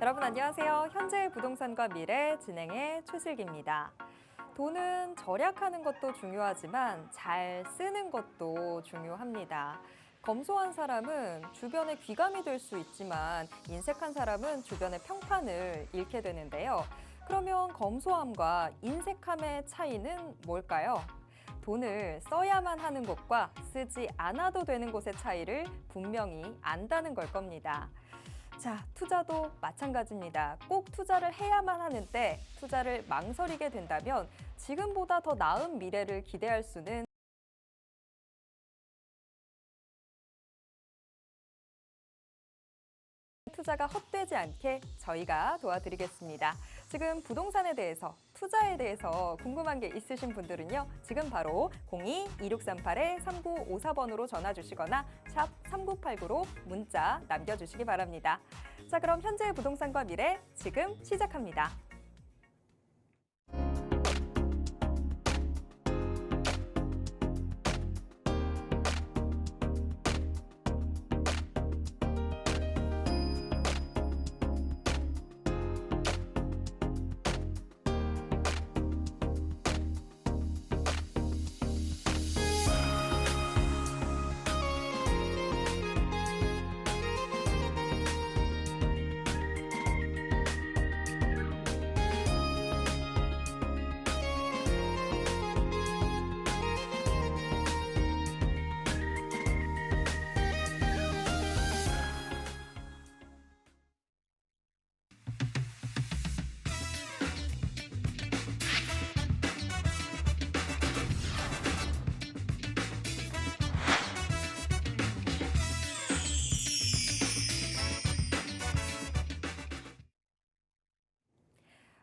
여러분 안녕하세요. 현재 부동산과 미래 진행의 최슬기입니다. 돈은 절약하는 것도 중요하지만 잘 쓰는 것도 중요합니다. 검소한 사람은 주변의 귀감이 될 수 있지만 인색한 사람은 주변의 평판을 잃게 되는데요. 그러면 검소함과 인색함의 차이는 뭘까요? 돈을 써야만 하는 곳과 쓰지 않아도 되는 곳의 차이를 분명히 안다는 걸 겁니다. 자, 투자도 마찬가지입니다. 꼭 투자를 해야만 하는데 투자를 망설이게 된다면 지금보다 더 나은 미래를 기대할 수는 투자가 헛되지 않게 저희가 도와드리겠습니다. 지금 부동산에 대해서, 투자에 대해서 궁금한 게 있으신 분들은요. 지금 바로 02-2638-3954번으로 전화 주시거나 샵 3989로 문자 남겨주시기 바랍니다. 자, 그럼 현재의 부동산과 미래 지금 시작합니다.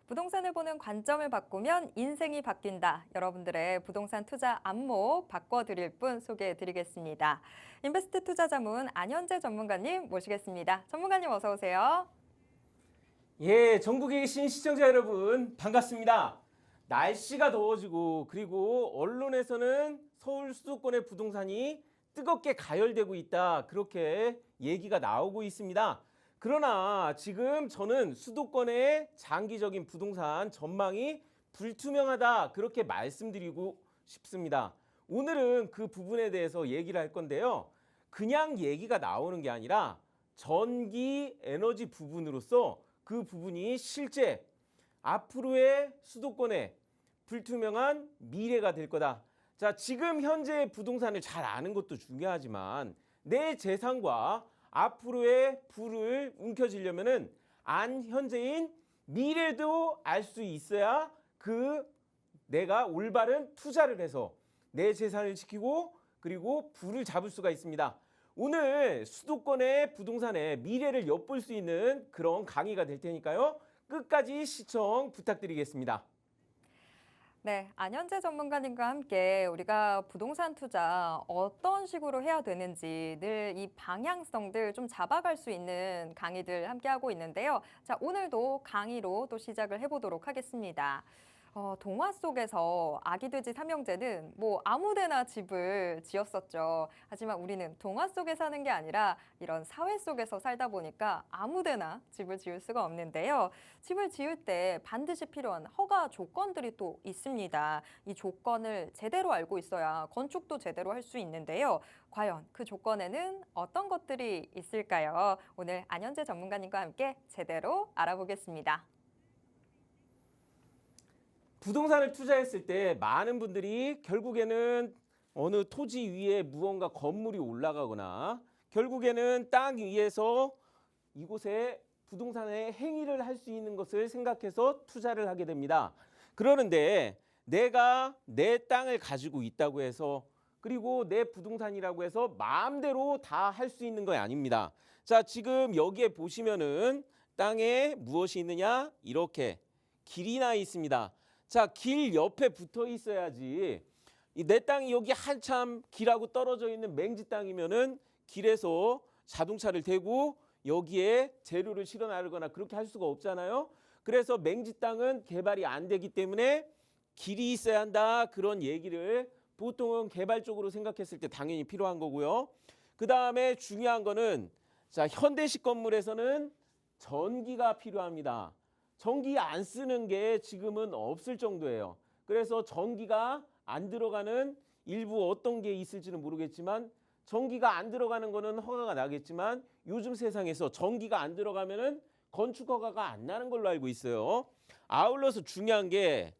부동산을 보는 관점을 바꾸면 인생이 바뀐다. 여러분들의 부동산 투자 안목 바꿔드릴 분 소개해드리겠습니다. 인베스트 투자자문 안현재 전문가님 모시겠습니다. 전문가님 어서 오세요. 예, 전국에 계신 시청자 여러분 반갑습니다. 날씨가 더워지고 그리고 언론에서는 서울 수도권의 부동산이 뜨겁게 가열되고 있다. 그렇게 얘기가 나오고 있습니다. 그러나 지금 저는 수도권의 장기적인 부동산 전망이 불투명하다. 그렇게 말씀드리고 싶습니다. 오늘은 그 부분에 대해서 얘기를 할 건데요. 그냥 얘기가 나오는 게 아니라 전기 에너지 부분으로서 그 부분이 실제 앞으로의 수도권의 불투명한 미래가 될 거다. 자, 지금 현재 부동산을 잘 아는 것도 중요하지만 내 재산과 앞으로의 부를 움켜쥐려면은 안 현재인 미래도 알 수 있어야 그 내가 올바른 투자를 해서 내 재산을 지키고 그리고 부를 잡을 수가 있습니다. 오늘 수도권의 부동산의 미래를 엿볼 수 있는 그런 강의가 될 테니까요. 끝까지 시청 부탁드리겠습니다. 네, 안현재 전문가님과 함께 우리가 부동산 투자 어떤 식으로 해야 되는지 늘 이 방향성들 좀 잡아갈 수 있는 강의들 함께 하고 있는데요. 자, 오늘도 강의로 또 시작을 해보도록 하겠습니다. 동화 속에서 아기 돼지 삼형제는 뭐 아무데나 집을 지었었죠. 하지만 우리는 동화 속에 사는 게 아니라 이런 사회 속에서 살다 보니까 아무데나 집을 지을 수가 없는데요. 집을 지을 때 반드시 필요한 허가 조건들이 또 있습니다. 이 조건을 제대로 알고 있어야 건축도 제대로 할 수 있는데요. 과연 그 조건에는 어떤 것들이 있을까요? 오늘 안현재 전문가님과 함께 제대로 알아보겠습니다. 부동산을 투자했을 때 많은 분들이 결국에는 어느 토지 위에 무언가 건물이 올라가거나 결국에는 땅 위에서 이곳에 부동산의 행위를 할 수 있는 것을 생각해서 투자를 하게 됩니다. 그러는데 내가 내 땅을 가지고 있다고 해서 그리고 내 부동산이라고 해서 마음대로 다 할 수 있는 거 아닙니다. 자, 지금 여기에 보시면은 땅에 무엇이 있느냐? 이렇게 길이 나 있습니다. 자, 길 옆에 붙어 있어야지. 내 땅이 여기 한참 길하고 떨어져 있는 맹지 땅이면은 길에서 자동차를 대고 여기에 재료를 실어 나르거나 그렇게 할 수가 없잖아요. 그래서 맹지 땅은 개발이 안 되기 때문에 길이 있어야 한다. 그런 얘기를 보통은 개발적으로 생각했을 때 당연히 필요한 거고요. 그 다음에 중요한 거는 자, 현대식 건물에서는 전기가 필요합니다. 전기 안 쓰는 게 지금은 없을 정도예요. 그래서 전기가 안 들어가는 일부 어떤 게 있을지는 모르겠지만 전기가 안 들어가는 거는 허가가 나겠지만 요즘 세상에서 전기가 안 들어가면은 건축 허가가 안 나는 걸로 알고 있어요. 아울러서 중요한 게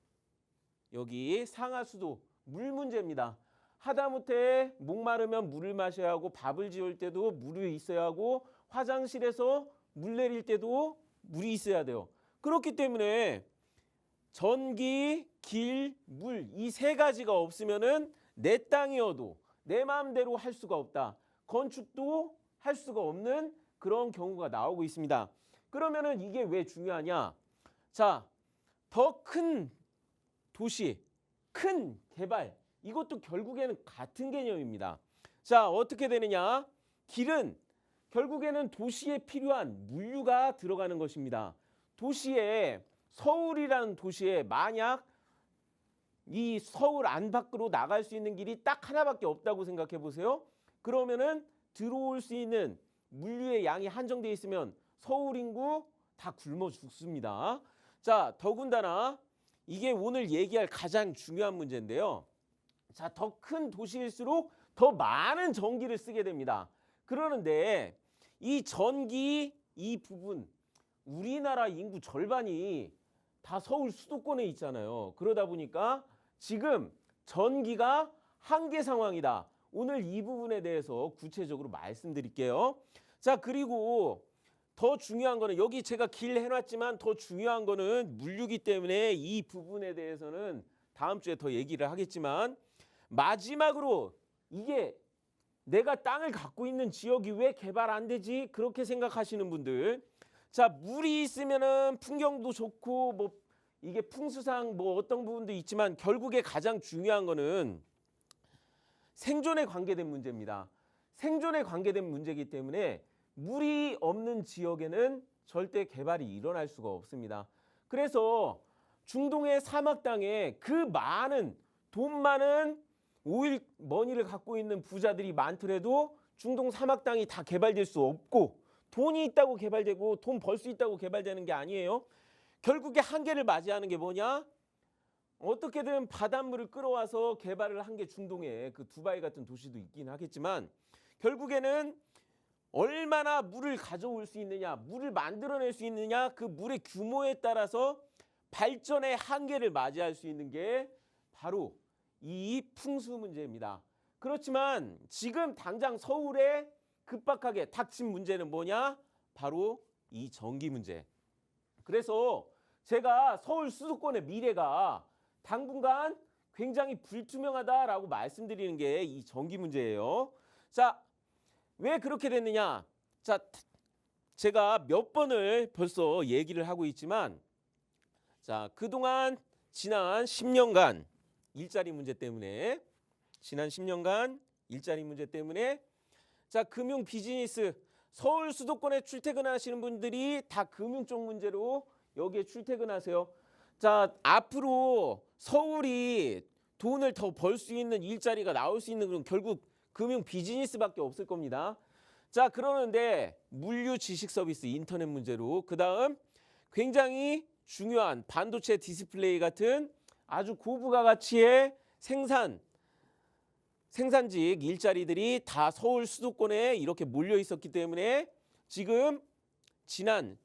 여기 상하수도 물 문제입니다. 하다못해 목마르면 물을 마셔야 하고 밥을 지을 때도 물이 있어야 하고 화장실에서 물 내릴 때도 물이 있어야 돼요. 그렇기 때문에 전기, 길, 물 이 세 가지가 없으면은 내 땅이어도 내 마음대로 할 수가 없다. 건축도 할 수가 없는 그런 경우가 나오고 있습니다. 그러면은 이게 왜 중요하냐? 자, 더 큰 도시, 큰 개발 이것도 결국에는 같은 개념입니다. 자, 어떻게 되느냐? 길은 결국에는 도시에 필요한 물류가 들어가는 것입니다. 도시에 서울이라는 도시에 만약 이 서울 안팎으로 나갈 수 있는 길이 딱 하나밖에 없다고 생각해 보세요. 그러면은 들어올 수 있는 물류의 양이 한정되어 있으면 서울 인구 다 굶어 죽습니다. 자, 더군다나 이게 오늘 얘기할 가장 중요한 문제인데요. 자, 더 큰 도시일수록 더 많은 전기를 쓰게 됩니다. 그러는데 이 전기 이 부분 우리나라 인구 절반이 다 서울 수도권에 있잖아요. 그러다 보니까 지금 전기가 한계 상황이다. 오늘 이 부분에 대해서 구체적으로 말씀드릴게요. 자, 그리고 더 중요한 거는 여기 제가 길 해놨지만 더 중요한 거는 물류기 때문에 이 부분에 대해서는 다음 주에 더 얘기를 하겠지만 마지막으로 이게 내가 땅을 갖고 있는 지역이 왜 개발 안 되지? 그렇게 생각하시는 분들, 자, 물이 있으면은 풍경도 좋고 뭐 이게 풍수상 뭐 어떤 부분도 있지만 결국에 가장 중요한 거는 생존에 관계된 문제입니다. 생존에 관계된 문제이기 때문에 물이 없는 지역에는 절대 개발이 일어날 수가 없습니다. 그래서 중동의 사막 땅에 그 많은 돈 많은 오일 머니를 갖고 있는 부자들이 많더라도 중동 사막 땅이 다 개발될 수 없고 돈이 있다고 개발되고 돈 벌 수 있다고 개발되는 게 아니에요. 결국에 한계를 맞이하는 게 뭐냐? 어떻게든 바닷물을 끌어와서 개발을 한 게 중동에 그 두바이 같은 도시도 있긴 하겠지만 결국에는 얼마나 물을 가져올 수 있느냐, 물을 만들어낼 수 있느냐, 그 물의 규모에 따라서 발전의 한계를 맞이할 수 있는 게 바로 이 풍수 문제입니다. 그렇지만 지금 당장 서울에 급박하게 닥친 문제는 뭐냐? 바로 이 전기 문제. 그래서 제가 서울 수도권의 미래가 당분간 굉장히 불투명하다라고 말씀드리는 게 이 전기 문제예요. 자, 왜 그렇게 됐느냐? 자, 제가 몇 번을 벌써 얘기를 하고 있지만 자, 그동안 지난 10년간 일자리 문제 때문에 자, 금융 비즈니스 서울 수도권에 출퇴근하시는 분들이 다 금융 쪽 문제로 여기에 출퇴근하세요. 자, 앞으로 서울이 돈을 더 벌 수 있는 일자리가 나올 수 있는 건 결국 금융 비즈니스밖에 없을 겁니다. 자, 그러는데 물류 지식 서비스 인터넷 문제로 그다음 굉장히 중요한 반도체 디스플레이 같은 아주 고부가 가치의 생산직 일자리들이 다 서울 수도권에 이렇게 몰려 있었기 때문에 지금 지난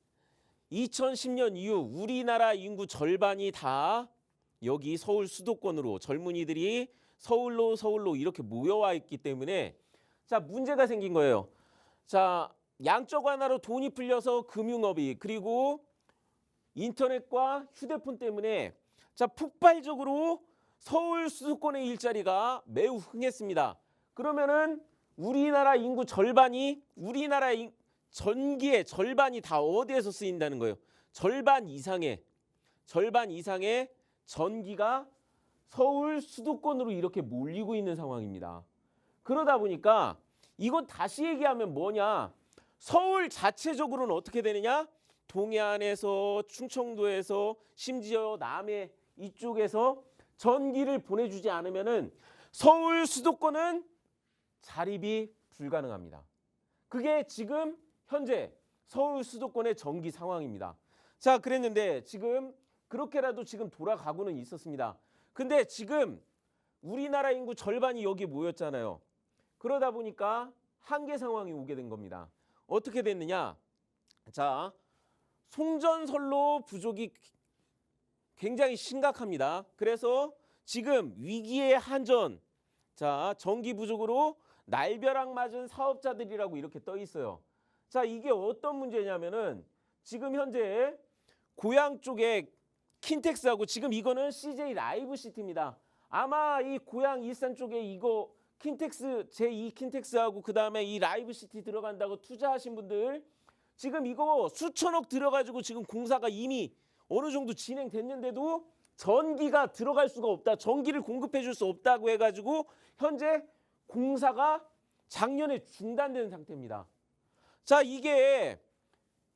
2010년 이후 우리나라 인구 절반이 다 여기 서울 수도권으로 젊은이들이 서울로 이렇게 모여와 있기 때문에 자, 문제가 생긴 거예요. 자, 양적 완화로 돈이 풀려서 금융업이 그리고 인터넷과 휴대폰 때문에 자, 폭발적으로 서울 수도권의 일자리가 매우 흥했습니다. 그러면은 우리나라 인구 절반이 전기의 절반이 다 어디에서 쓰인다는 거예요? 절반 이상의 전기가 서울 수도권으로 이렇게 몰리고 있는 상황입니다. 그러다 보니까 이건 다시 얘기하면 뭐냐? 서울 자체적으로는 어떻게 되느냐? 동해안에서 충청도에서 심지어 남해 이쪽에서 전기를 보내주지 않으면은 서울 수도권은 자립이 불가능합니다. 그게 지금 현재 서울 수도권의 전기 상황입니다. 자, 그랬는데 지금 그렇게라도 지금 돌아가고는 있었습니다. 근데 지금 우리나라 인구 절반이 여기 모였잖아요. 그러다 보니까 한계 상황이 오게 된 겁니다. 어떻게 됐느냐? 자, 송전선로 부족이 굉장히 심각합니다. 그래서 지금 위기의 한전, 자, 전기 부족으로 날벼락 맞은 사업자들이라고 이렇게 떠 있어요. 자, 이게 어떤 문제냐면은 지금 현재 고양 쪽에 킨텍스하고 지금 이거는 CJ 라이브 시티입니다. 아마 이 고양 일산 쪽에 이거 킨텍스 제2 킨텍스하고 그다음에 이 라이브 시티 들어간다고 투자하신 분들 지금 이거 수천억 들어가지고 지금 공사가 이미 어느 정도 진행됐는데도 전기가 들어갈 수가 없다. 전기를 공급해 줄 수 없다고 해가지고 현재 공사가 작년에 중단된 상태입니다. 자, 이게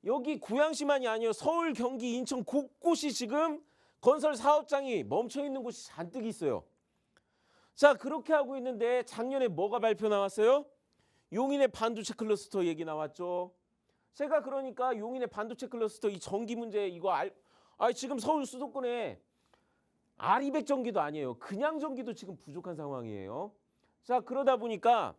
여기 고양시만이 아니에요. 서울, 경기, 인천 곳곳이 지금 건설 사업장이 멈춰 있는 곳이 잔뜩 있어요. 자, 그렇게 하고 있는데 작년에 뭐가 발표 나왔어요? 용인의 반도체 클러스터 얘기 나왔죠. 제가 그러니까 용인의 반도체 클러스터 이 전기 문제 이거 지금 서울 수도권에 아리백 전기도 아니에요. 그냥 전기도 지금 부족한 상황이에요. 자, 그러다 보니까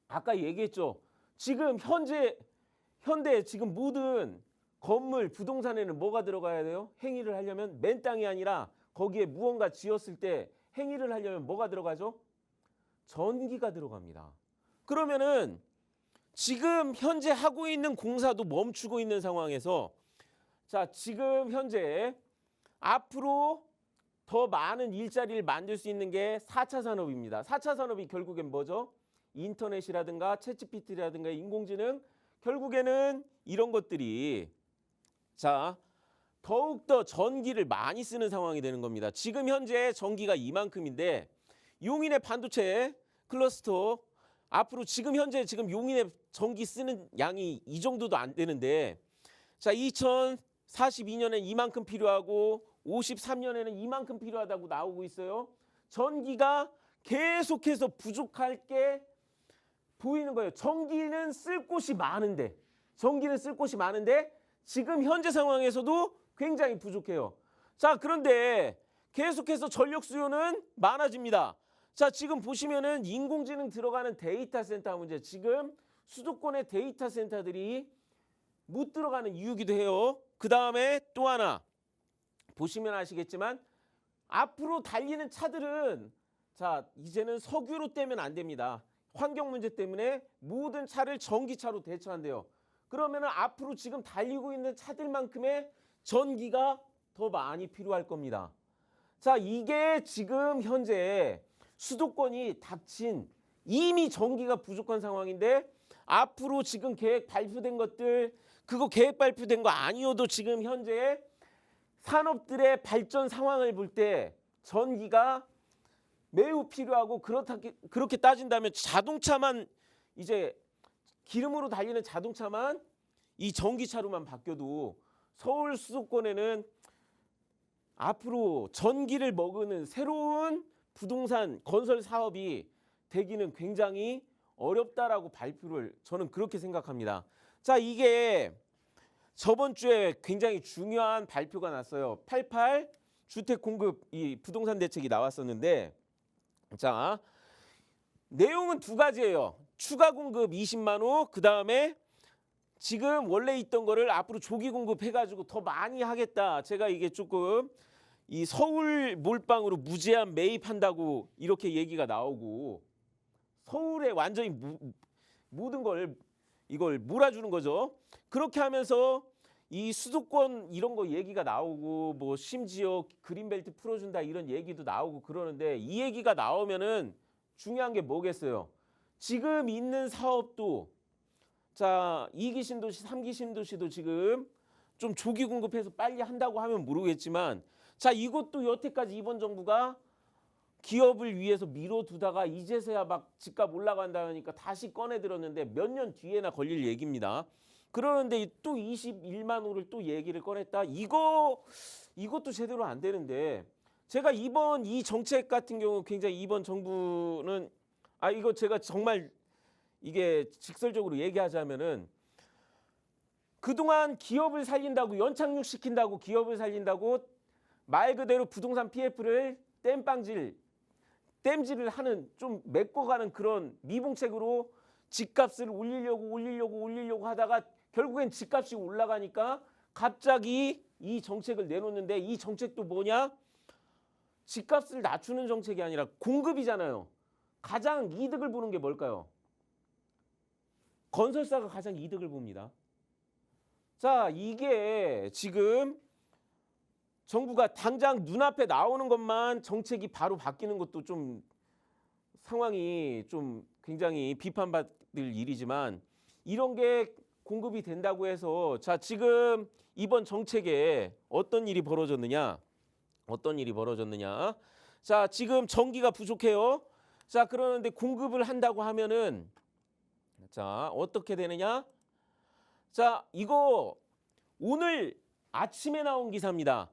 아까 얘기했죠. 지금 현대 지금 모든 건물 부동산에는 뭐가 들어가야 돼요? 행위를 하려면 맨 땅이 아니라 거기에 무언가 지었을 때 행위를 하려면 뭐가 들어가죠? 전기가 들어갑니다. 그러면은 지금 현재 하고 있는 공사도 멈추고 있는 상황에서 자, 지금 현재 앞으로 더 많은 일자리를 만들 수 있는 게 4차 산업입니다. 4차 산업이 결국엔 뭐죠? 인터넷이라든가 챗GPT라든가 인공지능 결국에는 이런 것들이 자, 더욱더 전기를 많이 쓰는 상황이 되는 겁니다. 지금 현재 전기가 이만큼인데 용인의 반도체 클러스터 앞으로 지금 현재 지금 용인의 전기 쓰는 양이 이 정도도 안 되는데 자, 2042년엔 이만큼 필요하고 53년에는 이만큼 필요하다고 나오고 있어요. 전기가 계속해서 부족할 게 보이는 거예요. 전기는 쓸 곳이 많은데 지금 현재 상황에서도 굉장히 부족해요. 자, 그런데 계속해서 전력 수요는 많아집니다. 자, 지금 보시면은 인공지능 들어가는 데이터 센터 문제, 지금 수도권의 데이터 센터들이 못 들어가는 이유기도 해요. 그 다음에 또 하나 보시면 아시겠지만 앞으로 달리는 차들은 자, 이제는 석유로 떼면 안 됩니다. 환경 문제 때문에 모든 차를 전기차로 대처한대요. 그러면은 앞으로 지금 달리고 있는 차들만큼의 전기가 더 많이 필요할 겁니다. 자, 이게 지금 현재 수도권이 닥친 이미 전기가 부족한 상황인데 앞으로 지금 계획 발표된 것들 그거 계획 발표된 거 아니어도 지금 현재 산업들의 발전 상황을 볼 때 전기가 매우 필요하고 그렇게 따진다면 자동차만 이제 기름으로 달리는 자동차만 이 전기차로만 바뀌어도 서울 수도권에는 앞으로 전기를 먹는 새로운 부동산 건설 사업이 되기는 굉장히 어렵다라고 발표를 저는 그렇게 생각합니다. 자, 이게 저번 주에 굉장히 중요한 발표가 났어요. 88 주택 공급 이 부동산 대책이 나왔었는데 자, 내용은 두 가지예요. 추가 공급 20만 호, 그 다음에 지금 원래 있던 거를 앞으로 조기 공급해가지고 더 많이 하겠다. 제가 이게 조금 이 서울 몰빵으로 무제한 매입한다고 이렇게 얘기가 나오고 서울에 완전히 모든 걸 이걸 몰아주는 거죠. 그렇게 하면서 이 수도권 이런 거 얘기가 나오고 뭐 심지어 그린벨트 풀어준다 이런 얘기도 나오고 그러는데 이 얘기가 나오면은 중요한 게 뭐겠어요? 지금 있는 사업도 자 2기 신도시, 3기 신도시도 지금 좀 조기 공급해서 빨리 한다고 하면 모르겠지만 자 이것도 여태까지 이번 정부가 기업을 위해서 미뤄두다가 이제서야 막 집값 올라간다니까 다시 꺼내 들었는데 몇 년 뒤에나 걸릴 얘기입니다. 그러는데 또 21만 호를 또 얘기를 꺼냈다. 이것도 제대로 안 되는데 제가 이번 이 정책 같은 경우 굉장히 이번 정부는 이거 제가 정말 이게 직설적으로 얘기하자면은 그동안 기업을 살린다고 연착륙시킨다고 기업을 살린다고 말 그대로 부동산 PF를 땜질을 하는 좀 메꿔가는 그런 미봉책으로 집값을 올리려고 하다가 결국엔 집값이 올라가니까 갑자기 이 정책을 내놓는데 이 정책도 뭐냐? 집값을 낮추는 정책이 아니라 공급이잖아요. 가장 이득을 보는 게 뭘까요? 건설사가 가장 이득을 봅니다. 자, 이게 지금 정부가 당장 눈앞에 나오는 것만 정책이 바로 바뀌는 것도 좀 상황이 좀 굉장히 비판받을 일이지만 이런 게 공급이 된다고 해서 자, 지금 이번 정책에 어떤 일이 벌어졌느냐? 자, 지금 전기가 부족해요. 자, 그러는데 공급을 한다고 하면은 자, 어떻게 되느냐? 자, 이거 오늘 아침에 나온 기사입니다.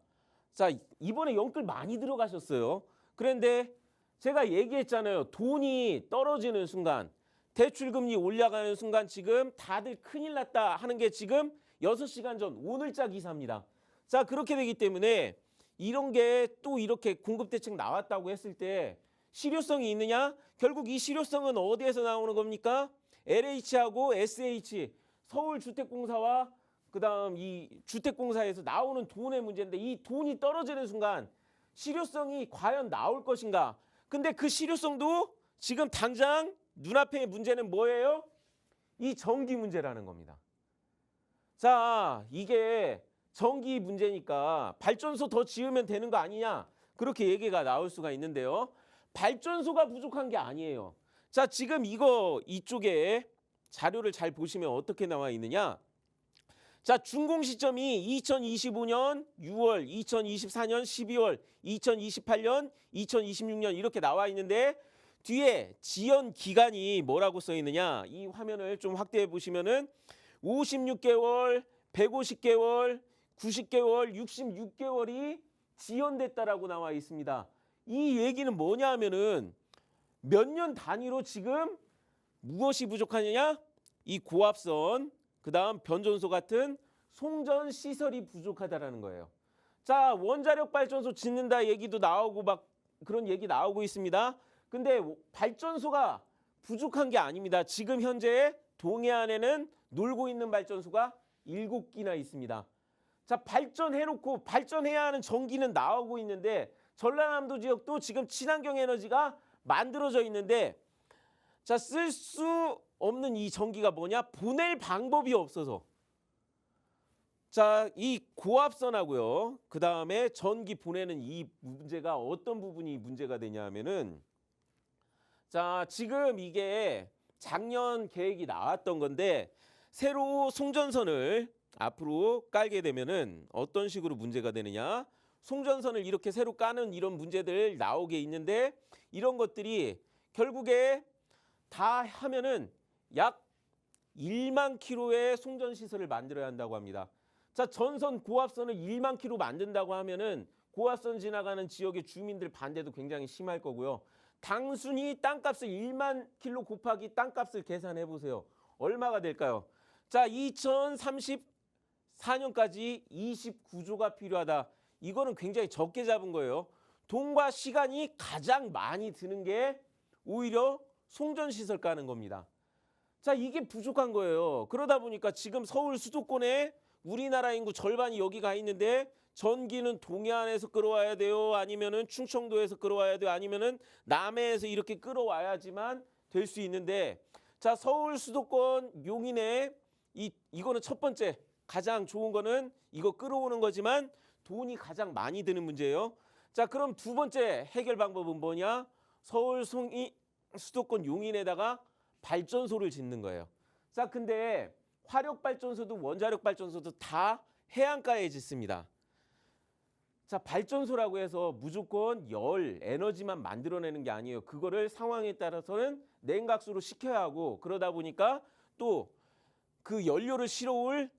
자, 이번에 연끌 많이 들어가셨어요. 그런데 제가 얘기했잖아요. 돈이 떨어지는 순간, 대출금리 올라가는 순간 지금 다들 큰일 났다 하는 게 지금 6시간 전 오늘자 기사입니다. 자, 그렇게 되기 때문에 이런 게 또 이렇게 공급대책 나왔다고 했을 때 실효성이 있느냐? 결국 이 실효성은 어디에서 나오는 겁니까? LH하고 SH, 서울주택공사와 그다음 이 주택공사에서 나오는 돈의 문제인데 이 돈이 떨어지는 순간 실효성이 과연 나올 것인가? 근데 그 실효성도 지금 당장 눈앞의 문제는 뭐예요? 이 전기 문제라는 겁니다. 자, 이게 전기 문제니까 발전소 더 지으면 되는 거 아니냐? 그렇게 얘기가 나올 수가 있는데요. 발전소가 부족한 게 아니에요. 자, 지금 이쪽에 자료를 잘 보시면 어떻게 나와 있느냐? 자, 준공 시점이 2025년 6월, 2024년 12월, 2028년, 2026년 이렇게 나와 있는데 뒤에 지연 기간이 뭐라고 써 있느냐? 이 화면을 좀 확대해 보시면은 56개월, 150개월, 90개월, 66개월이 지연됐다라고 나와 있습니다. 이 얘기는 뭐냐 하면은 몇 년 단위로 지금 무엇이 부족하느냐? 이 고압선, 그다음 변전소 같은 송전 시설이 부족하다라는 거예요. 자, 원자력 발전소 짓는다 얘기도 나오고 막 그런 얘기 나오고 있습니다. 근데 발전소가 부족한 게 아닙니다. 지금 현재 동해안에는 놀고 있는 발전소가 7기나 있습니다. 자, 발전해놓고 발전해야 하는 전기는 나오고 있는데 전라남도 지역도 지금 친환경 에너지가 만들어져 있는데 자, 쓸 수 없는 이 전기가 뭐냐? 보낼 방법이 없어서. 자, 이 고압선하고요. 그다음에 전기 보내는 이 문제가 어떤 부분이 문제가 되냐 하면은 자, 지금 이게 작년 계획이 나왔던 건데 새로 송전선을 앞으로 깔게 되면은 어떤 식으로 문제가 되느냐? 송전선을 이렇게 새로 까는 이런 문제들 나오게 있는데 이런 것들이 결국에 다 하면은 약 1만 킬로의 송전 시설을 만들어야 한다고 합니다. 자, 전선 고압선을 1만 킬로 만든다고 하면은 고압선 지나가는 지역의 주민들 반대도 굉장히 심할 거고요. 단순히 땅값을 1만 킬로 곱하기 땅값을 계산해 보세요. 얼마가 될까요? 자, 2034년까지 29조가 필요하다. 이거는 굉장히 적게 잡은 거예요. 돈과 시간이 가장 많이 드는 게 오히려 송전시설 까는 겁니다. 자, 이게 부족한 거예요. 그러다 보니까 지금 서울 수도권에 우리나라 인구 절반이 여기 가 있는데 전기는 동해안에서 끌어와야 돼요? 아니면은 충청도에서 끌어와야 돼요? 아니면은 남해에서 이렇게 끌어와야지만 될 수 있는데 자, 서울 수도권 용인에 이거는 첫 번째 가장 좋은 거는 이거 끌어오는 거지만 돈이 가장 많이 드는 문제예요. 자, 그럼 두 번째 해결 방법은 뭐냐? 서울 수도권 용인에다가 발전소를 짓는 거예요. 자, 근데 화력 발전소도 원자력 발전소도 다 해안가에 짓습니다. 자, 발전소라고 해서 무조건 에너지만 만들어내는 게 아니에요. 그거를 상황에 따라서는 냉각수로 식혀야 하고 그러다 보니까 또 그 연료를 실어올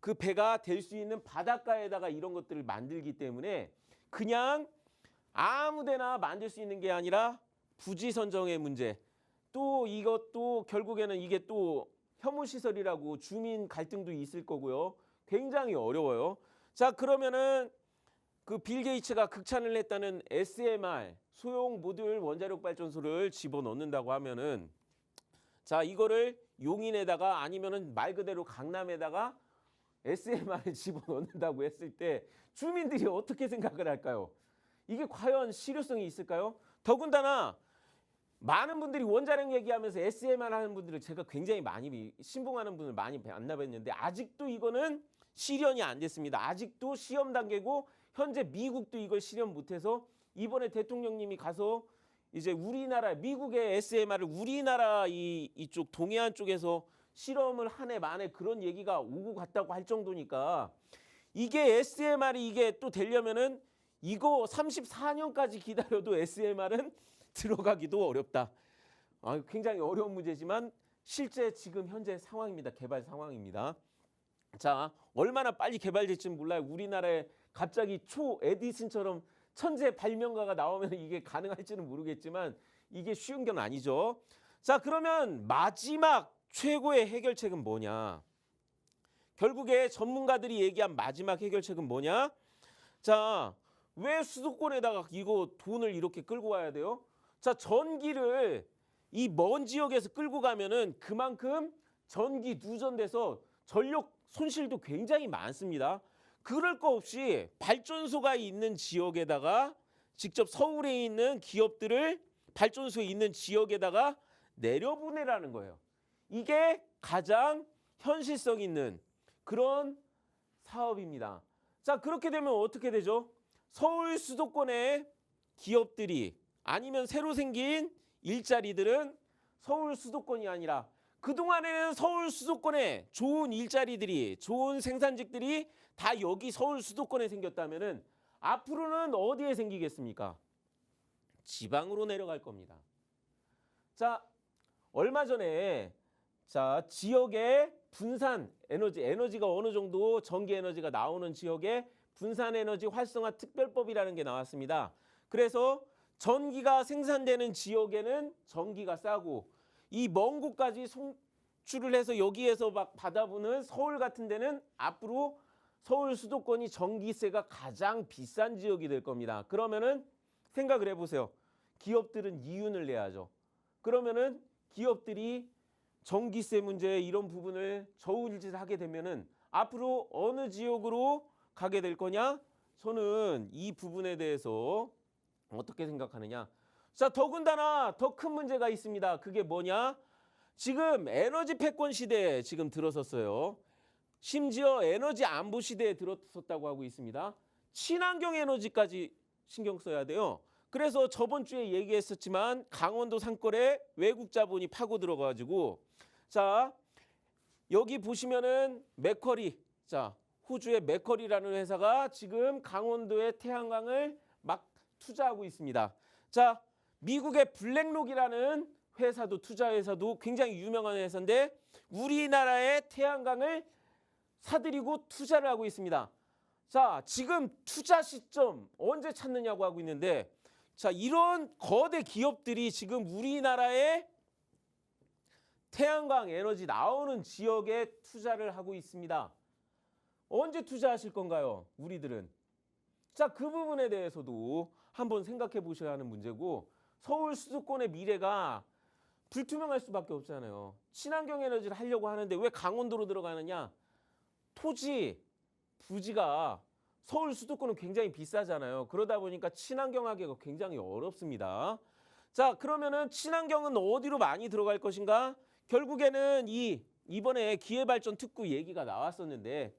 그 배가 될 수 있는 바닷가에다가 이런 것들을 만들기 때문에 그냥 아무 데나 만들 수 있는 게 아니라 부지 선정의 문제. 또 이것도 결국에는 이게 또 혐오시설이라고 주민 갈등도 있을 거고요. 굉장히 어려워요. 자, 그러면은 그 빌 게이츠가 극찬을 했다는 SMR 소형 모듈 원자력 발전소를 집어넣는다고 하면은 자, 이거를 용인에다가 아니면은 말 그대로 강남에다가 SMR을 집어넣는다고 했을 때 주민들이 어떻게 생각을 할까요? 이게 과연 실효성이 있을까요? 더군다나 많은 분들이 원자력 얘기하면서 SMR 하는 분들을 제가 굉장히 많이 신봉하는 분을 많이 만나뵀는데 아직도 이거는 실현이 안 됐습니다. 아직도 시험 단계고 현재 미국도 이걸 실현 못해서 이번에 대통령님이 가서 이제 우리나라 미국의 SMR을 우리나라 이쪽 동해안 쪽에서 실험을 한 해 만에 그런 얘기가 오고 갔다고 할 정도니까 이게 SMR이 이게 또 되려면은 이거 34년까지 기다려도 SMR은 들어가기도 어렵다. 굉장히 어려운 문제지만 실제 지금 현재 상황입니다. 개발 상황입니다. 자, 얼마나 빨리 개발될지 몰라요. 우리나라에 갑자기 초 에디슨처럼 천재 발명가가 나오면 이게 가능할지는 모르겠지만 이게 쉬운 건 아니죠. 자, 그러면 마지막 최고의 해결책은 뭐냐? 결국에 전문가들이 얘기한 마지막 해결책은 뭐냐? 자, 왜 수도권에다가 이거 돈을 이렇게 끌고 와야 돼요? 자, 전기를 이 먼 지역에서 끌고 가면은 그만큼 전기 누전돼서 전력 손실도 굉장히 많습니다. 그럴 거 없이 발전소가 있는 지역에다가 직접 서울에 있는 기업들을 발전소에 있는 지역에다가 내려보내라는 거예요. 이게 가장 현실성 있는 그런 사업입니다. 자, 그렇게 되면 어떻게 되죠? 서울 수도권의 기업들이 아니면 새로 생긴 일자리들은 서울 수도권이 아니라 그동안에는 서울 수도권에 좋은 일자리들이 좋은 생산직들이 다 여기 서울 수도권에 생겼다면은 앞으로는 어디에 생기겠습니까? 지방으로 내려갈 겁니다. 자, 얼마 전에 자, 지역의 분산 에너지가 어느 정도 전기 에너지가 나오는 지역에 분산 에너지 활성화 특별법이라는 게 나왔습니다. 그래서 전기가 생산되는 지역에는 전기가 싸고 이 먼 곳까지 송출을 해서 여기에서 막 받아보는 서울 같은 데는 앞으로 서울 수도권이 전기세가 가장 비싼 지역이 될 겁니다. 그러면은 생각을 해보세요. 기업들은 이윤을 내야죠. 그러면은 기업들이 전기세 문제 이런 부분을 저울질하게 되면은 앞으로 어느 지역으로 가게 될 거냐? 저는 이 부분에 대해서 어떻게 생각하느냐? 자, 더군다나 더 큰 문제가 있습니다. 그게 뭐냐? 지금 에너지 패권 시대에 지금 들어섰어요. 심지어 에너지 안보 시대에 들어섰다고 하고 있습니다. 친환경 에너지까지 신경 써야 돼요. 그래서 저번 주에 얘기했었지만 강원도 산골에 외국 자본이 파고 들어가가지고 자, 여기 보시면은 맥커리, 자, 호주의 맥커리라는 회사가 지금 강원도의 태양광을 막 투자하고 있습니다. 자, 미국의 블랙록이라는 회사도 투자 회사도 굉장히 유명한 회사인데 우리나라의 태양광을 사들이고 투자를 하고 있습니다. 자, 지금 투자 시점 언제 찾느냐고 하고 있는데 자, 이런 거대 기업들이 지금 우리나라의 태양광 에너지 나오는 지역에 투자를 하고 있습니다. 언제 투자하실 건가요? 우리들은. 자, 그 부분에 대해서도 한번 생각해 보셔야 하는 문제고 서울 수도권의 미래가 불투명할 수밖에 없잖아요. 친환경 에너지를 하려고 하는데 왜 강원도로 들어가느냐? 토지, 부지가 서울 수도권은 굉장히 비싸잖아요. 그러다 보니까 친환경 하기가 굉장히 어렵습니다. 자, 그러면은 친환경은 어디로 많이 들어갈 것인가? 결국에는 이번에 기회발전 특구 얘기가 나왔었는데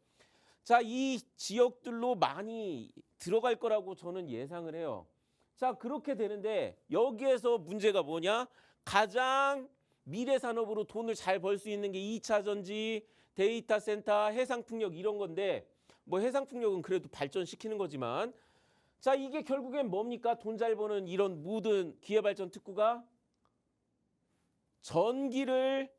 자, 이 지역들로 많이 들어갈 거라고 저는 예상을 해요. 자, 그렇게 되는데 여기에서 문제가 뭐냐? 가장 미래 산업으로 돈을 잘 벌 수 있는 게 2차 전지, 데이터 센터, 해상풍력 이런 건데 뭐 해상풍력은 그래도 발전시키는 거지만 자, 이게 결국엔 뭡니까? 돈 잘 버는 이런 모든 기회발전 특구가 전기를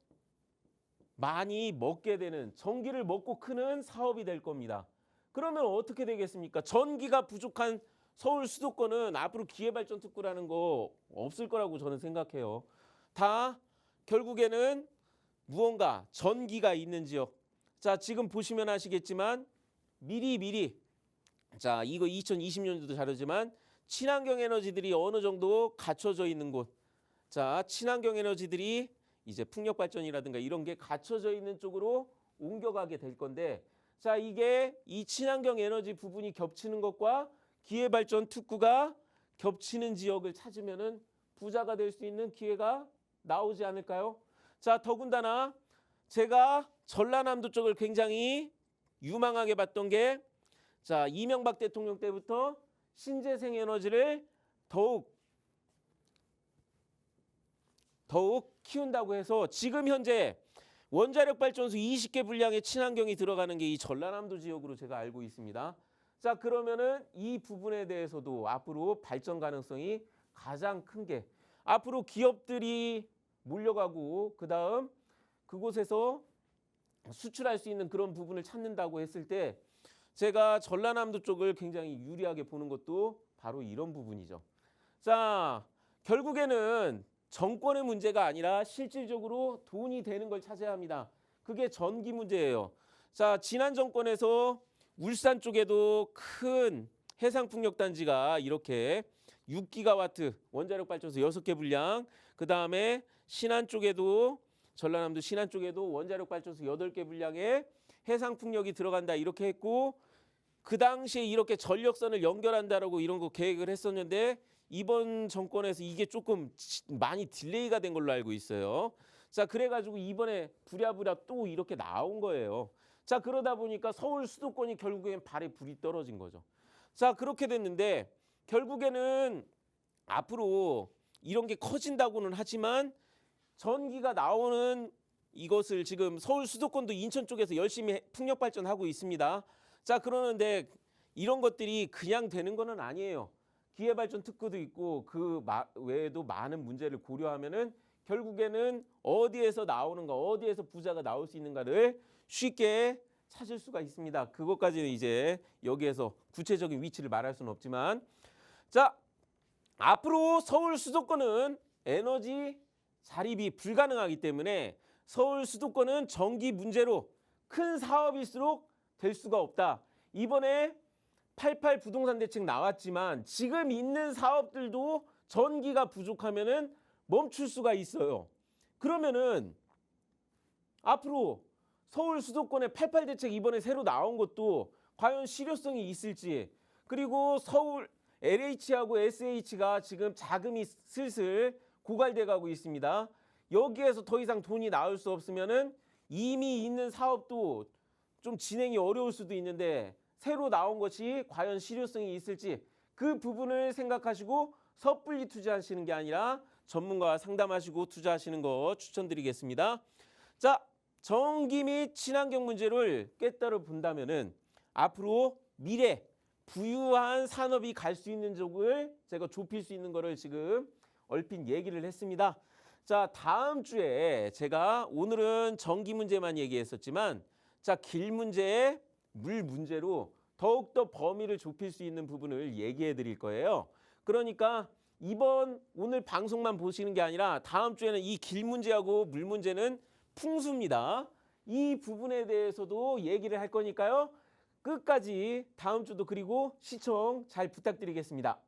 많이 먹게 되는 전기를 먹고 크는 사업이 될 겁니다. 그러면 어떻게 되겠습니까? 전기가 부족한 서울 수도권은 앞으로 기회발전 특구라는 거 없을 거라고 저는 생각해요. 다 결국에는 무언가 전기가 있는지요. 자, 지금 보시면 아시겠지만 미리 자, 이거 2020년도도 자료지만 친환경 에너지들이 어느 정도 갖춰져 있는 곳. 자, 친환경 에너지들이 이제 풍력 발전이라든가 이런 게 갖춰져 있는 쪽으로 옮겨가게 될 건데, 자, 이게 이 친환경 에너지 부분이 겹치는 것과 기회발전 특구가 겹치는 지역을 찾으면은 부자가 될 수 있는 기회가 나오지 않을까요? 자, 더군다나 제가 전라남도 쪽을 굉장히 유망하게 봤던 게, 자, 이명박 대통령 때부터 신재생 에너지를 더욱 키운다고 해서 지금 현재 원자력 발전소 20개 분량의 친환경이 들어가는 게 이 전라남도 지역으로 제가 알고 있습니다. 자, 그러면은 이 부분에 대해서도 앞으로 발전 가능성이 가장 큰 게, 앞으로 기업들이 몰려가고 그다음 그곳에서 수출할 수 있는 그런 부분을 찾는다고 했을 때 제가 전라남도 쪽을 굉장히 유리하게 보는 것도 바로 이런 부분이죠. 자, 결국에는 정권의 문제가 아니라 실질적으로 돈이 되는 걸 찾아야 합니다. 그게 전기 문제예요. 자, 지난 정권에서 울산 쪽에도 큰 해상풍력단지가 이렇게 6기가와트 원자력 발전소 6개 분량, 그 다음에 신안 쪽에도, 전라남도 신안 쪽에도 원자력 발전소 8개 분량의 해상풍력이 들어간다 이렇게 했고, 그 당시에 이렇게 전력선을 연결한다라고 이런 거 계획을 했었는데 이번 정권에서 이게 조금 많이 딜레이가 된 걸로 알고 있어요. 자, 그래가지고 이번에 부랴부랴 또 이렇게 나온 거예요. 자, 그러다 보니까 서울 수도권이 결국엔 발에 불이 떨어진 거죠. 자, 그렇게 됐는데 결국에는 앞으로 이런 게 커진다고는 하지만 전기가 나오는 이것을 지금 서울 수도권도 인천 쪽에서 열심히 풍력 발전하고 있습니다. 자, 그러는데 이런 것들이 그냥 되는 거는 아니에요. 기회발전 특구도 있고 그 외에도 많은 문제를 고려하면은 결국에는 어디에서 나오는가, 어디에서 부자가 나올 수 있는가를 쉽게 찾을 수가 있습니다. 그것까지는 이제 여기에서 구체적인 위치를 말할 수는 없지만, 자, 앞으로 서울 수도권은 에너지 자립이 불가능하기 때문에 서울 수도권은 전기 문제로 큰 사업일수록 될 수가 없다. 이번에 88 부동산 대책 나왔지만 지금 있는 사업들도 전기가 부족하면은 멈출 수가 있어요. 그러면은 앞으로 서울 수도권의 88 대책 이번에 새로 나온 것도 과연 실효성이 있을지, 그리고 서울 LH하고 SH가 지금 자금이 슬슬 고갈돼 가고 있습니다. 여기에서 더 이상 돈이 나올 수 없으면은 이미 있는 사업도 좀 진행이 어려울 수도 있는데 새로 나온 것이 과연 실효성이 있을지 그 부분을 생각하시고 섣불리 투자하시는 게 아니라 전문가와 상담하시고 투자하시는 거 추천드리겠습니다. 자, 전기 및 친환경 문제를 깨달아 본다면은 앞으로 미래 부유한 산업이 갈 수 있는 쪽을 제가 좁힐 수 있는 거를 지금 얼핏 얘기를 했습니다. 자, 다음 주에 제가 오늘은 전기 문제만 얘기했었지만, 자, 길 문제, 물 문제로 더욱더 범위를 좁힐 수 있는 부분을 얘기해 드릴 거예요. 그러니까 오늘 방송만 보시는 게 아니라 다음 주에는 이 길 문제하고 물 문제는 풍수입니다. 이 부분에 대해서도 얘기를 할 거니까요. 끝까지 다음 주도 그리고 시청 잘 부탁드리겠습니다.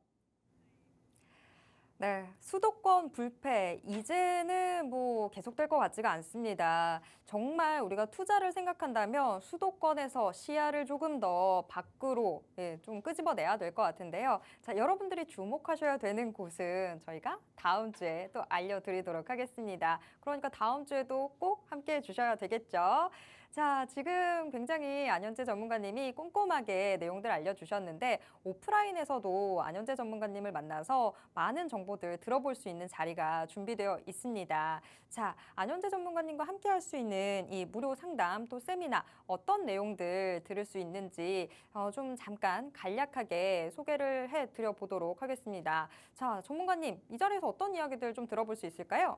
네, 수도권 불패 이제는 뭐 계속될 것 같지가 않습니다. 정말 우리가 투자를 생각한다면 수도권에서 시야를 조금 더 밖으로 좀 끄집어내야 될 것 같은데요. 자, 여러분들이 주목하셔야 되는 곳은 저희가 다음 주에 또 알려드리도록 하겠습니다. 그러니까 다음 주에도 꼭 함께해 주셔야 되겠죠. 자, 지금 굉장히 안현재 전문가님이 꼼꼼하게 내용들 알려주셨는데 오프라인에서도 안현재 전문가님을 만나서 많은 정보들 들어볼 수 있는 자리가 준비되어 있습니다. 자, 안현재 전문가님과 함께 할 수 있는 이 무료 상담 또 세미나 어떤 내용들 들을 수 있는지 좀 잠깐 간략하게 소개를 해드려 보도록 하겠습니다. 자, 전문가님, 이 자리에서 어떤 이야기들 좀 들어볼 수 있을까요?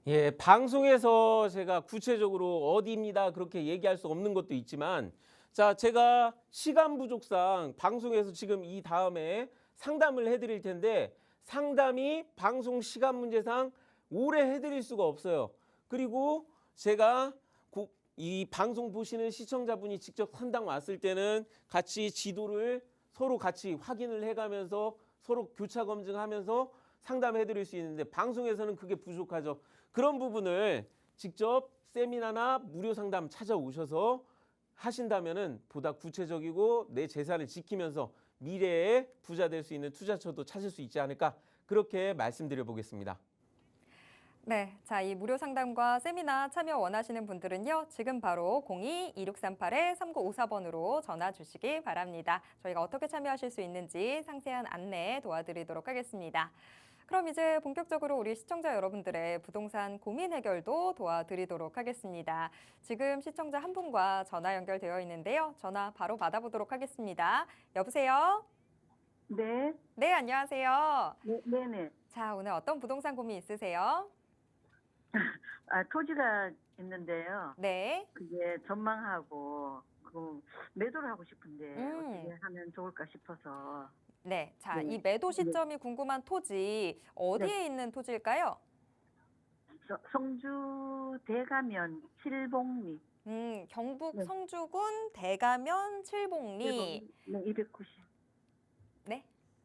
예, 방송에서 제가 구체적으로 어디입니다 그렇게 얘기할 수 없는 것도 있지만, 자, 제가 시간 부족상 방송에서 지금 이 다음에 상담을 해드릴 텐데 상담이 방송 시간 문제상 오래 해드릴 수가 없어요. 그리고 제가 이 방송 보시는 시청자분이 직접 선당 왔을 때는 같이 지도를 서로 같이 확인을 해가면서 서로 교차 검증하면서 상담해 드릴 수 있는데 방송에서는 그게 부족하죠. 그런 부분을 직접 세미나나 무료 상담 찾아오셔서 하신다면은 보다 구체적이고 내 재산을 지키면서 미래에 부자 될 수 있는 투자처도 찾을 수 있지 않을까, 그렇게 말씀드려 보겠습니다. 네, 자, 이 무료 상담과 세미나 참여 원하시는 분들은요, 지금 바로 02-2638-3954번으로 전화 주시기 바랍니다. 저희가 어떻게 참여하실 수 있는지 상세한 안내 도와드리도록 하겠습니다. 그럼 이제 본격적으로 우리 시청자 여러분들의 부동산 고민 해결도 도와드리도록 하겠습니다. 지금 시청자 한 분과 전화 연결되어 있는데요. 전화 바로 받아보도록 하겠습니다. 여보세요? 네, 네, 안녕하세요. 네네. 자, 오늘 어떤 부동산 고민 있으세요? 토지가 있는데요. 네. 그게 전망하고, 매도를 하고 싶은데, 어떻게 음. 하면 좋을까 싶어서. 네, 자, 네. 이 매도 시점이 궁금한 토지 어디에 있는 토지일까요? 성주 대가면 칠봉리. 경북 네. 성주군 대가면 칠봉리. 네, 290. 네,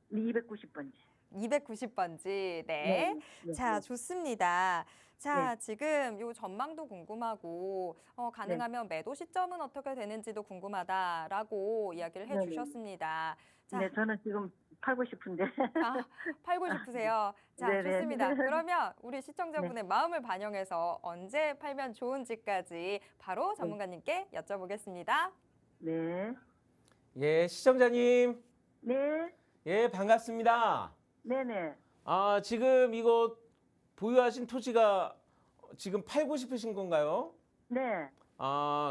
네, 290번지. 290번지. 네. 네. 자, 좋습니다. 자, 네. 지금 요 전망도 궁금하고, 가능하면 매도 시점은 어떻게 되는지도 궁금하다라고 이야기를 네네. 해주셨습니다. 자, 네, 저는 지금 팔고 싶은데. 아, 팔고 싶으세요. 자, 네네. 좋습니다. 그러면 우리 시청자분의 마음을 반영해서 언제 팔면 좋은지까지 바로 전문가님께 여쭤보겠습니다. 네. 예, 시청자님, 네. 예, 반갑습니다. 네네. 지금 이거 보유하신 토지가 지금 팔고 싶으신 건가요? 네.